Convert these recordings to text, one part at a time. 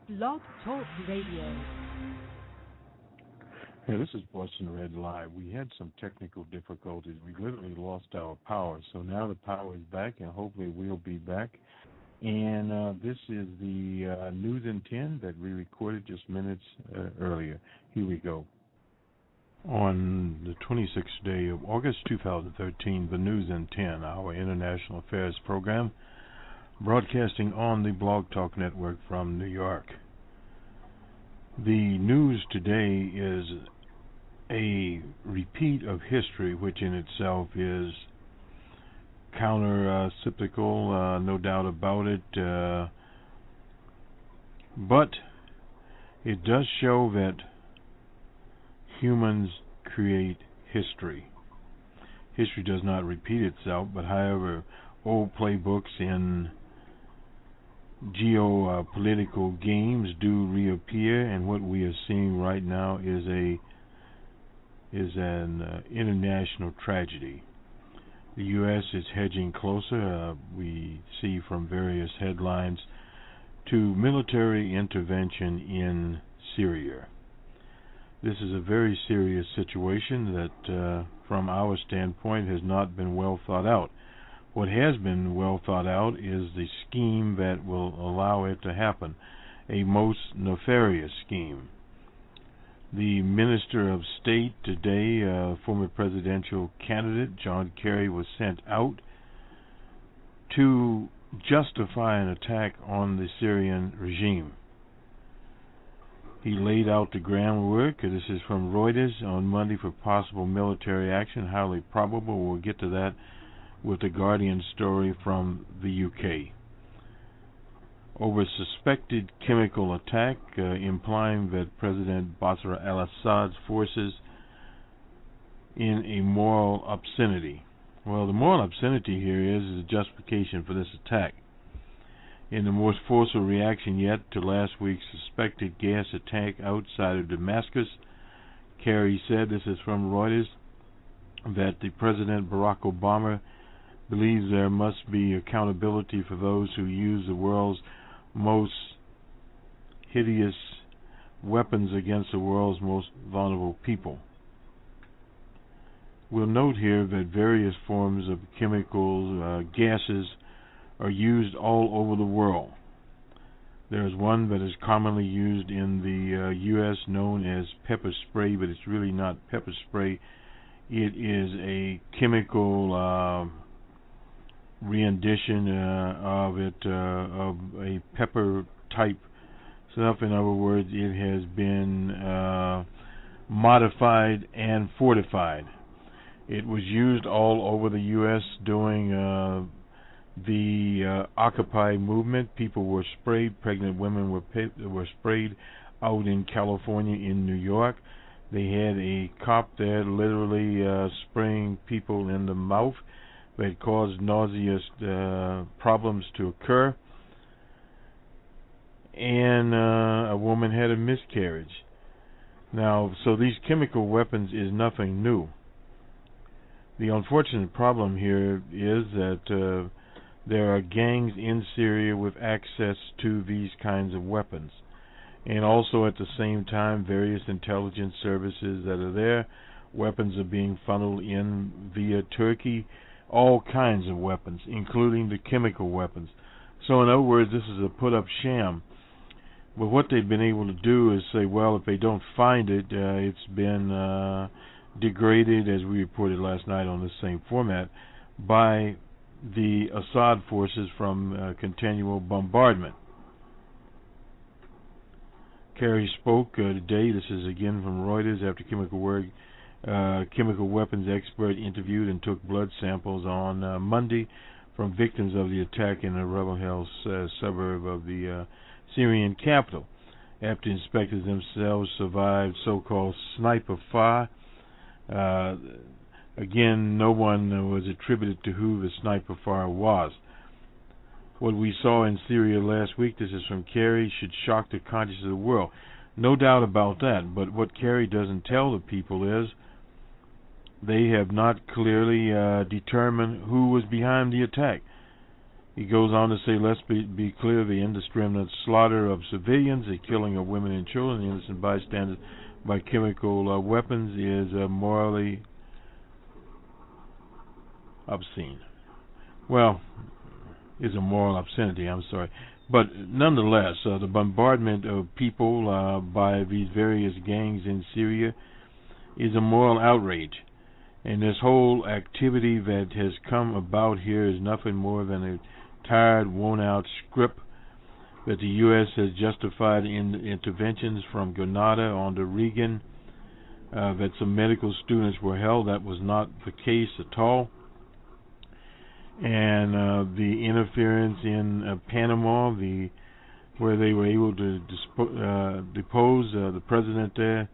Blog Talk Radio. Yeah, this is Bostonred Live. We had some technical difficulties. We literally lost our power. So now the power is back, and hopefully we'll be back. And this is the News in 10 that we recorded just minutes earlier. Here we go. On the 26th day of August 2013, the News in 10, our international affairs program, broadcasting on the Blog Talk Network from New York. The news today is a repeat of history, which in itself is counter-cyclical, no doubt about it, but it does show that humans create history. History does not repeat itself, but however, old playbooks in geopolitical games do reappear, and what we are seeing right now is an international tragedy. The U.S. is hedging closer, we see from various headlines, to military intervention in Syria. This is a very serious situation that, from our standpoint, has not been well thought out. What has been well thought out is the scheme that will allow it to happen, a most nefarious scheme. The Minister of State today, former presidential candidate John Kerry, was sent out to justify an attack on the Syrian regime. He laid out the groundwork, this is from Reuters, on Monday for possible military action, highly probable. We'll get to that with the Guardian story from the UK. Over suspected chemical attack, implying that President Bashar al-Assad's forces in a moral obscenity. Well, the moral obscenity here is the justification for this attack. In the most forceful reaction yet to last week's suspected gas attack outside of Damascus, Kerry said, this is from Reuters, that the President Barack Obama believes there must be accountability for those who use the world's most hideous weapons against the world's most vulnerable people. We'll note here that various forms of chemicals, gases, are used all over the world. There is one that is commonly used in the U.S. known as pepper spray, but it's really not pepper spray. It is a chemical rendition of it, of a pepper type stuff. In other words, it has been modified and fortified. It was used all over the U.S. during the Occupy movement. People were sprayed. Pregnant women were sprayed out in California, in New York. They had a cop there literally spraying people in the mouth that caused nauseous problems to occur. And a woman had a miscarriage. Now, so these chemical weapons is nothing new. The unfortunate problem here is that there are gangs in Syria with access to these kinds of weapons. And also at the same time, various intelligence services that are there, weapons are being funneled in via Turkey, all kinds of weapons, including the chemical weapons. So in other words, this is a put-up sham. But what they've been able to do is say, well, if they don't find it, it's been degraded, as we reported last night on the same format, by the Assad forces from continual bombardment. Kerry spoke today, this is again from Reuters, after chemical weapons expert interviewed and took blood samples on Monday from victims of the attack in a rebel-held suburb of the Syrian capital. After inspectors themselves survived so-called sniper fire, again, no one was attributed to who the sniper fire was. What we saw in Syria last week, this is from Kerry, should shock the conscience of the world. No doubt about that, but what Kerry doesn't tell the people is they have not clearly determined who was behind the attack. He goes on to say, let's be clear, the indiscriminate slaughter of civilians, the killing of women and children, the innocent bystanders by chemical weapons is morally obscene. Well, is a moral obscenity, I'm sorry. But nonetheless, the bombardment of people by these various gangs in Syria is a moral outrage. And this whole activity that has come about here is nothing more than a tired, worn-out script that the U.S. has justified in interventions from Grenada on to Reagan, that some medical students were held. That was not the case at all. And the interference in Panama, where they were able to depose the president there,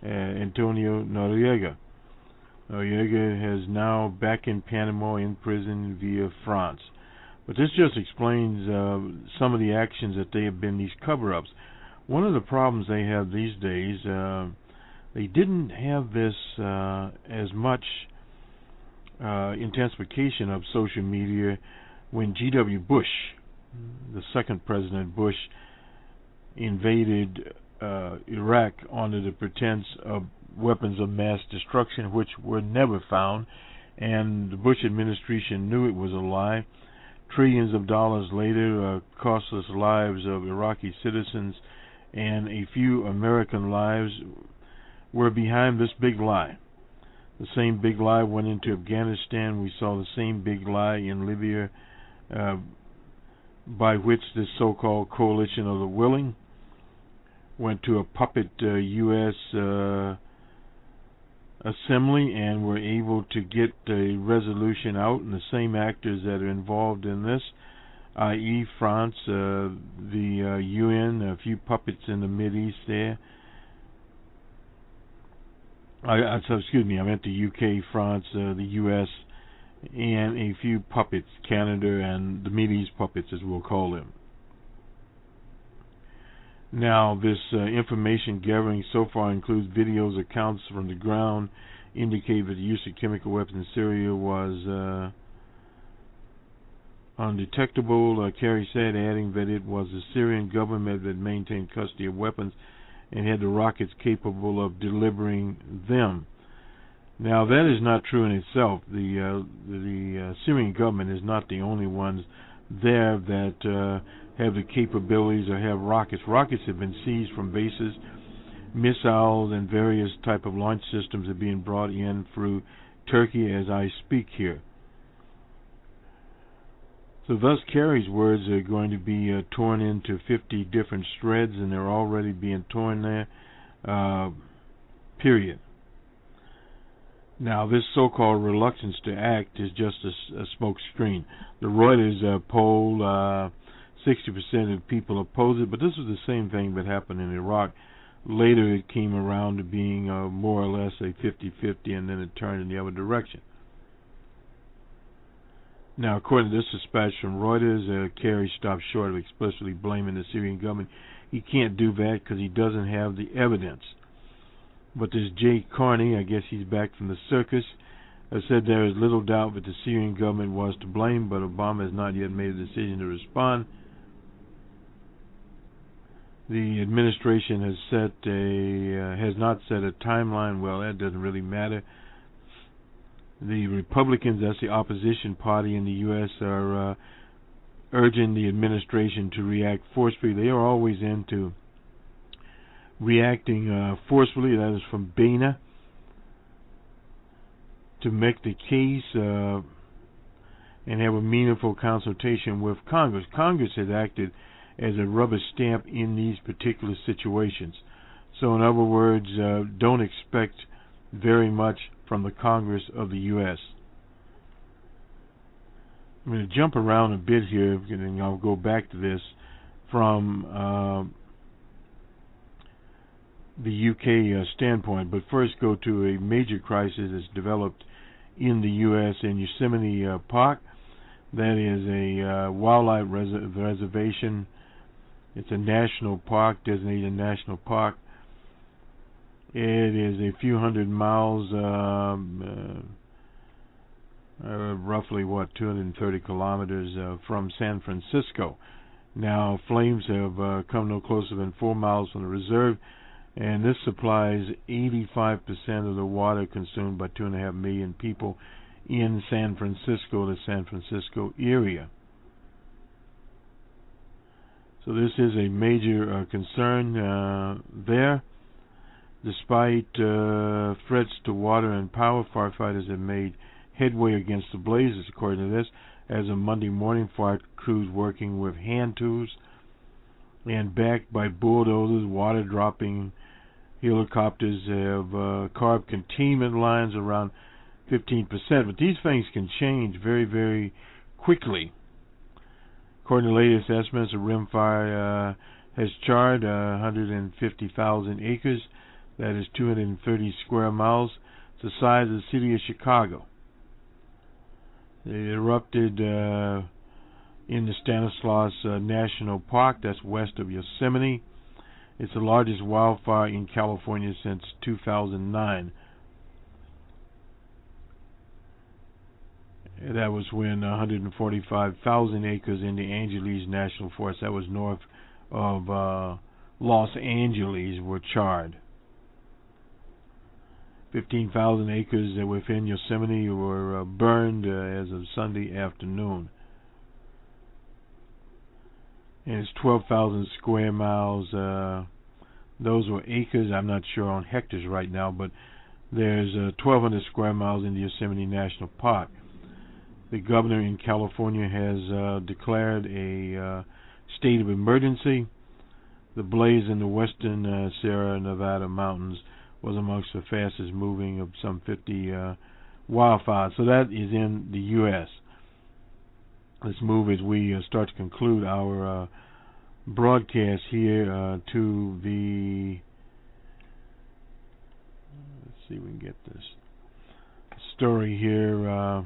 Antonio Noriega. Noriega is now back in Panama in prison via France. But this just explains some of the actions that they have been, these cover-ups. One of the problems they have these days, they didn't have this as much intensification of social media when G.W. Bush, the second President Bush, invaded Iraq under the pretense of weapons of mass destruction, which were never found, and the Bush administration knew it was a lie. Trillions of dollars later, costless lives of Iraqi citizens and a few American lives were behind this big lie. The same big lie went into Afghanistan. We saw the same big lie in Libya, by which this so-called coalition of the willing went to a puppet U.S. assembly and were able to get a resolution out, and the same actors that are involved in this, i.e. France, the UN, a few puppets in the Mideast there. Excuse me, I meant the UK, France, the US, and a few puppets, Canada and the Mideast puppets, as we'll call them. Now, this information gathering so far includes videos, accounts from the ground, indicate that the use of chemical weapons in Syria was undetectable, Kerry said, adding that it was the Syrian government that maintained custody of weapons and had the rockets capable of delivering them. Now, that is not true in itself. The Syrian government is not the only ones there that have the capabilities or have rockets. Rockets have been seized from bases. Missiles and various type of launch systems are being brought in through Turkey as I speak here. So thus Kerry's words are going to be torn into 50 different shreds, and they're already being torn there, period. Now, this so-called reluctance to act is just a smoke screen. The Reuters poll, 60% of people oppose it, but this was the same thing that happened in Iraq. Later it came around to being more or less a 50-50, and then it turned in the other direction. Now, according to this dispatch from Reuters, Kerry stopped short of explicitly blaming the Syrian government. He can't do that because he doesn't have the evidence. But this Jay Carney, I guess he's back from the circus, said there is little doubt that the Syrian government was to blame, but Obama has not yet made a decision to respond. The administration has not set a timeline. Well, that doesn't really matter. The Republicans, that's the opposition party in the U.S., are urging the administration to react forcefully. They are always into reacting forcefully. That is from Boehner, to make the case and have a meaningful consultation with Congress. Congress has acted as a rubber stamp in these particular situations. So in other words, don't expect very much from the Congress of the U.S. I'm going to jump around a bit here, and I'll go back to this from the UK standpoint, but first go to a major crisis that's developed in the U.S. in Yosemite Park. That is a wildlife reservation. It's a national park, designated national park. It is a few hundred miles roughly 230 kilometers from San Francisco. Now, flames have come no closer than 4 miles from the reserve, and this supplies 85% of the water consumed by 2.5 million people in San Francisco, the San Francisco area. So this is a major concern there. Despite threats to water and power, firefighters have made headway against the blazes, according to this. As of Monday morning, fire crews working with hand tools and backed by bulldozers, water-dropping helicopters have carved containment lines around 15%. But these things can change very, very quickly. According to the latest estimates, the rim fire has charred 150,000 acres. That is 230 square miles. It's the size of the city of Chicago. It erupted in the Stanislaus National Park, that's west of Yosemite. It's the largest wildfire in California since 2009. That was when 145,000 acres in the Angeles National Forest, that was north of Los Angeles, were charred. 15,000 acres within Yosemite were burned as of Sunday afternoon. And it's 12,000 square miles. Those were acres. I'm not sure on hectares right now, but there's 1,200 square miles in the Yosemite National Park. The governor in California has declared a state of emergency. The blaze in the western Sierra Nevada mountains was amongst the fastest moving of some 50 wildfires. So that is in the U.S. Let's move as we start to conclude our broadcast here to the... Let's see if we can get this story here.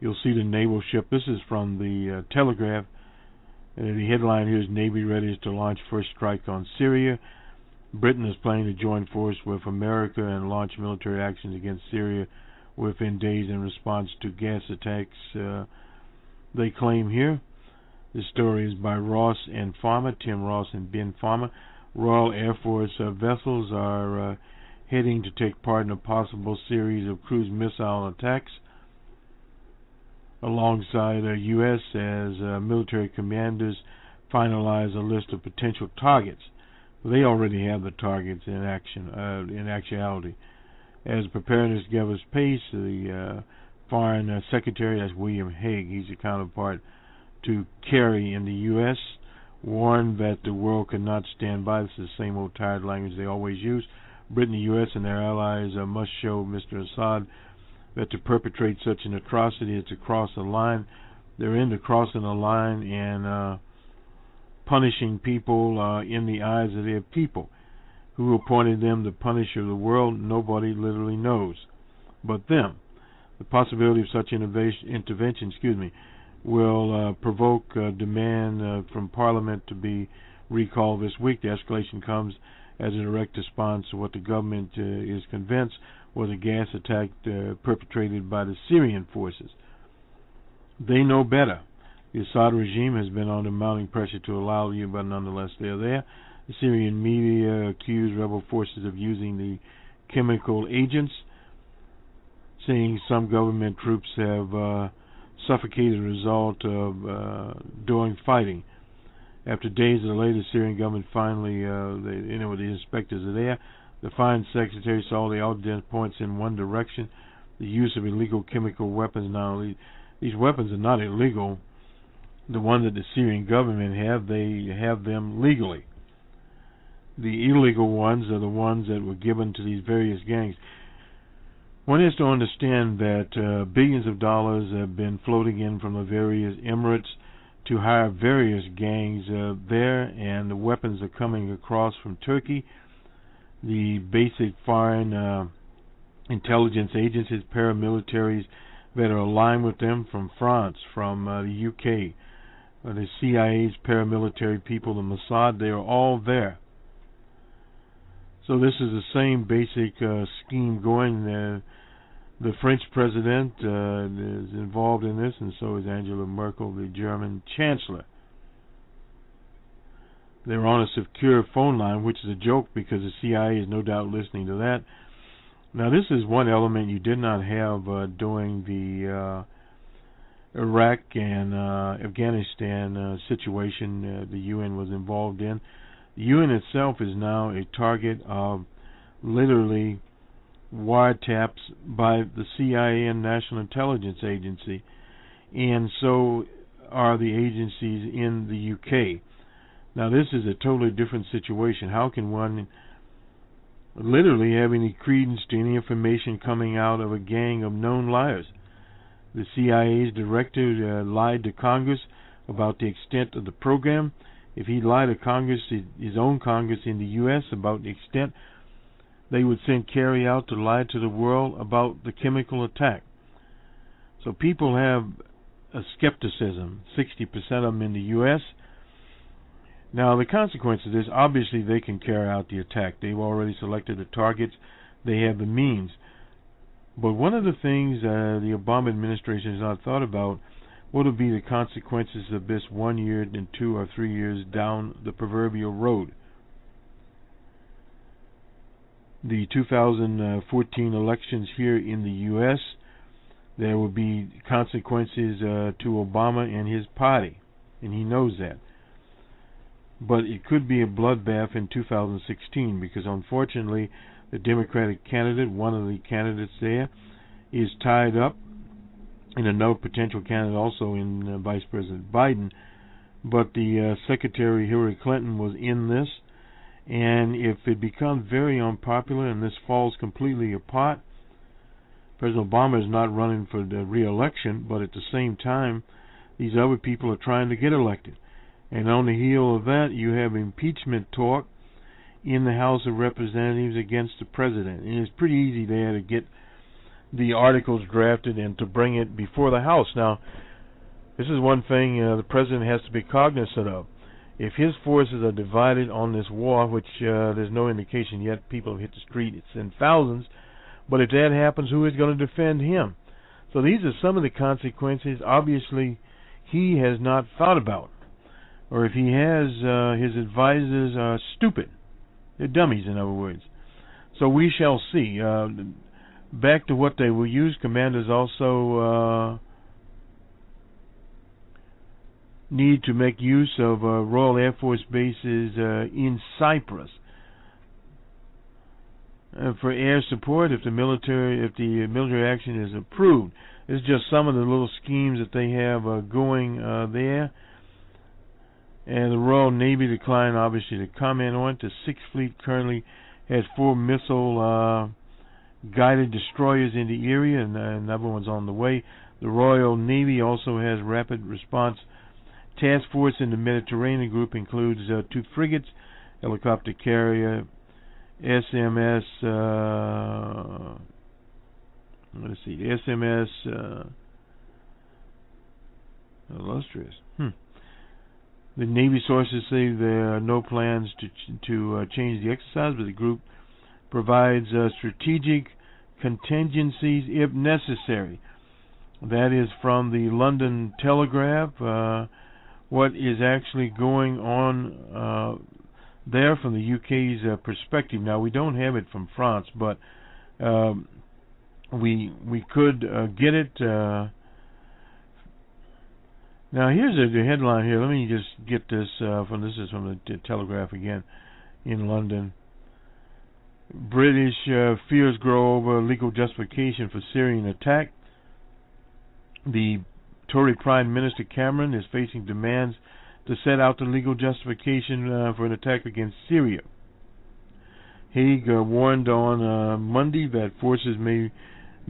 You'll see the naval ship. This is from the Telegraph. The headline here is Navy readies to launch first strike on Syria. Britain is planning to join force with America and launch military actions against Syria within days in response to gas attacks, they claim here. This story is by Ross and Farmer, Tim Ross and Ben Farmer. Royal Air Force vessels are heading to take part in a possible series of cruise missile attacks alongside U.S. as military commanders finalize a list of potential targets. They already have the targets in action, in actuality. As preparedness gathers pace, the Foreign Secretary, that's William Hague, he's a counterpart to Kerry in the U.S., warned that the world could not stand by. This is the same old tired language they always use. Britain, the U.S., and their allies must show Mr. Assad that to perpetrate such an atrocity is to cross the line. They're into crossing the line and punishing people in the eyes of their people. Who appointed them the punisher of the world? Nobody literally knows but them. The possibility of such intervention will provoke demand from Parliament to be recalled this week. The escalation comes as a direct response to what the government is convinced was a gas attack perpetrated by the Syrian forces. They know better. The Assad regime has been under mounting pressure to allow you, but nonetheless they're there. The Syrian media accuse rebel forces of using the chemical agents, saying some government troops have suffocated as a result of during fighting. After days of delay, the Syrian government finally, the inspectors are there. The Foreign Secretary saw the evidence points in one direction: the use of illegal chemical weapons. Now, these weapons are not illegal. The ones that the Syrian government have, they have them legally. The illegal ones are the ones that were given to these various gangs. One has to understand that billions of dollars have been floating in from the various emirates to hire various gangs there, and the weapons are coming across from Turkey. The basic foreign intelligence agencies, paramilitaries that are aligned with them from France, from the UK, the CIA's paramilitary people, the Mossad, they are all there. So this is the same basic scheme going. The French president is involved in this, and so is Angela Merkel, the German chancellor. They're on a secure phone line, which is a joke because the CIA is no doubt listening to that. Now, this is one element you did not have during the Iraq and Afghanistan situation the UN was involved in. The UN itself is now a target of literally wiretaps by the CIA and National Intelligence Agency, and so are the agencies in the UK. Now, this is a totally different situation. How can one literally have any credence to any information coming out of a gang of known liars? The CIA's director lied to Congress about the extent of the program. If he lied to Congress, his own Congress in the U.S. about the extent, they would send Kerry out to lie to the world about the chemical attack. So people have a skepticism, 60% of them in the U.S. Now, the consequence of this, obviously they can carry out the attack. They've already selected the targets. They have the means. But one of the things the Obama administration has not thought about, what will be the consequences of this 1 year and 2 or 3 years down the proverbial road. The 2014 elections here in the U.S., there will be consequences to Obama and his party, and he knows that. But it could be a bloodbath in 2016 because, unfortunately, the Democratic candidate, one of the candidates there, is tied up, and another potential candidate also in Vice President Biden. But the Secretary Hillary Clinton was in this, and if it becomes very unpopular and this falls completely apart, President Obama is not running for the re-election, but at the same time, these other people are trying to get elected. And on the heel of that, you have impeachment talk in the House of Representatives against the president. And it's pretty easy there to get the articles drafted and to bring it before the House. Now, this is one thing the president has to be cognizant of. If his forces are divided on this war, which there's no indication yet, people have hit the street, it's in thousands, but if that happens, who is going to defend him? So these are some of the consequences, obviously, he has not thought about. Or if he has, his advisors are stupid. They're dummies, in other words. So we shall see. Back to what they will use, commanders also need to make use of Royal Air Force bases in Cyprus for air support if the military action is approved. It's just some of the little schemes that they have going there. And the Royal Navy declined, obviously, to comment on it. The Sixth Fleet currently has 4 missile guided destroyers in the area, and another one's on the way. The Royal Navy also has rapid response task force in the Mediterranean. Group includes 2 frigates, helicopter carrier, SMS. SMS Illustrious. The Navy sources say there are no plans to change the exercise, but the group provides strategic contingencies if necessary. That is from the London Telegraph. What is actually going on there from the UK's perspective. Now, we don't have it from France, but we could get it. Now, here's the headline here. Let me just get this this is from the Telegraph again in London. British fears grow over legal justification for Syrian attack. The Tory Prime Minister Cameron is facing demands to set out the legal justification for an attack against Syria. Hague warned on Monday that forces may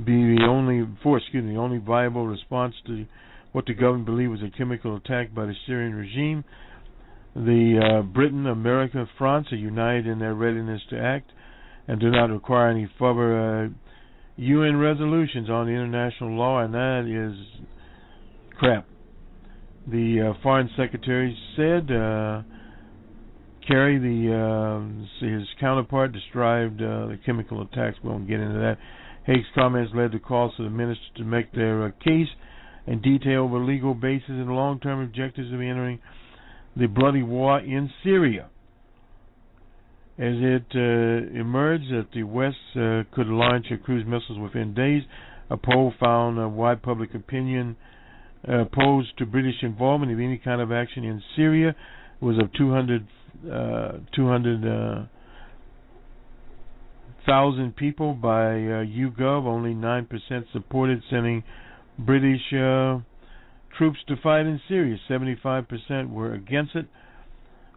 be the only viable response to what the government believed was a chemical attack by the Syrian regime. Britain, America, France are united in their readiness to act and do not require any further UN resolutions on the international law, and that is crap. The Foreign Secretary said, Kerry, his counterpart, described the chemical attacks. We won't get into that. Haig's comments led to calls for the minister to make their case and detail the legal basis and long-term objectives of entering the bloody war in Syria. As it emerged that the West could launch cruise missiles within days, a poll found wide public opinion opposed to British involvement in any kind of action in Syria was of 200,000 people by YouGov. Only 9% supported sending British troops to fight in Syria. 75% were against it.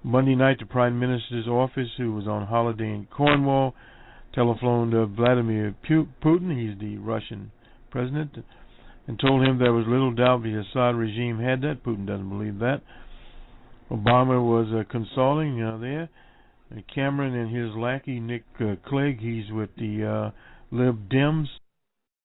Monday night, the Prime Minister's office, who was on holiday in Cornwall, telephoned Vladimir Putin, he's the Russian president, and told him there was little doubt the Assad regime had that. Putin doesn't believe that. Obama was consulting there. Cameron and his lackey, Nick Clegg, he's with the Lib Dems.